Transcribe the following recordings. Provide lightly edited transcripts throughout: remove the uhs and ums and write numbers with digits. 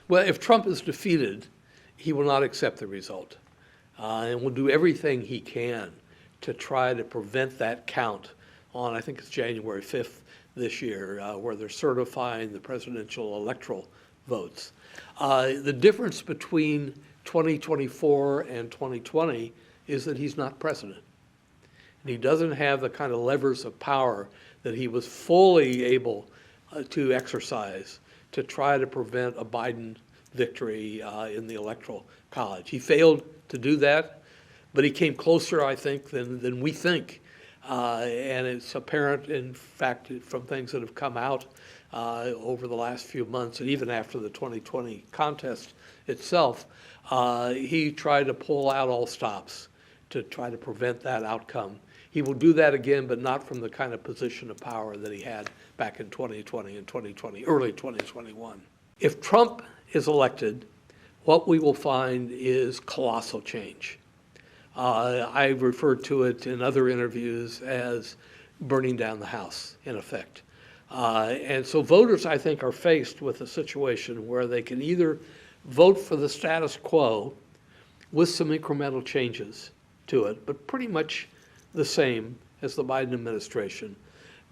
Well, if Trump is defeated, he will not accept the result, and will do everything he can to try to prevent that count on, I think it's January 5th this year, where they're certifying the presidential electoral votes. The difference between 2024 and 2020 is that he's not president. And he doesn't have the kind of levers of power that he was fully able to exercise to try to prevent a Biden victory in the Electoral College. He failed to do that, but he came closer, I think, than we think. And it's apparent, in fact, from things that have come out over the last few months, and even after the 2020 contest itself, he tried to pull out all stops to try to prevent that outcome. He will do that again, but not from the kind of position of power that he had back in 2020 and early 2021. If Trump is elected, what we will find is colossal change. I've referred to it in other interviews as burning down the house, in effect. And so voters, I think, are faced with a situation where they can either vote for the status quo with some incremental changes to it, but pretty much the same as the Biden administration,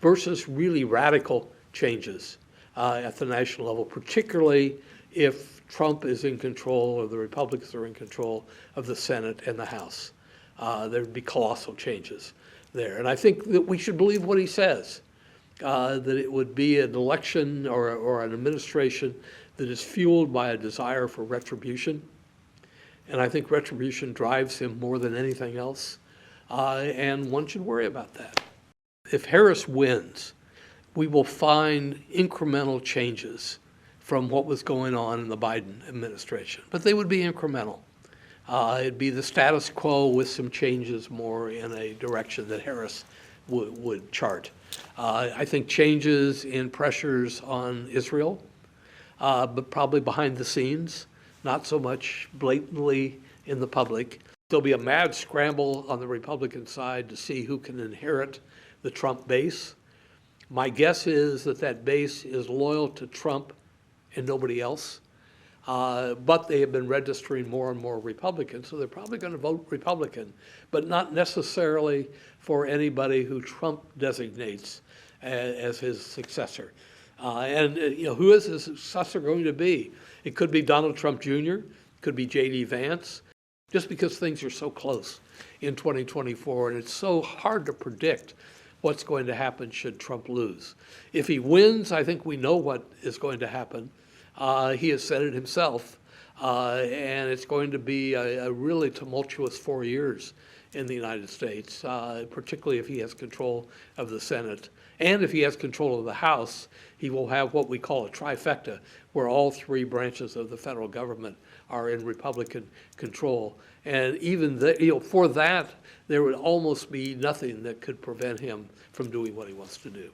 versus really radical changes at the national level, particularly if Trump is in control or the Republicans are in control of the Senate and the House. There'd be colossal changes there. And I think that we should believe what he says, that it would be an election or an administration that is fueled by a desire for retribution. And I think retribution drives him more than anything else. And one should worry about that. If Harris wins, we will find incremental changes from what was going on in the Biden administration, but they would be incremental. It'd be the status quo with some changes more in a direction that Harris would chart. I think changes in pressures on Israel, but probably behind the scenes, not so much blatantly in the public. There'll be a mad scramble on the Republican side to see who can inherit the Trump base. My guess is that that base is loyal to Trump and nobody else. But they have been registering more and more Republicans, so they're probably going to vote Republican, but not necessarily for anybody who Trump designates as his successor. And who is his successor going to be? It could be Donald Trump Jr., it could be J.D. Vance, just because things are so close in 2024, and it's so hard to predict what's going to happen should Trump lose. If he wins, I think we know what is going to happen. He has said it himself, and it's going to be a really tumultuous 4 years in the United States, particularly if he has control of the Senate. And if he has control of the House, he will have what we call a trifecta, where all three branches of the federal government are in Republican control. And even for that, there would almost be nothing that could prevent him from doing what he wants to do.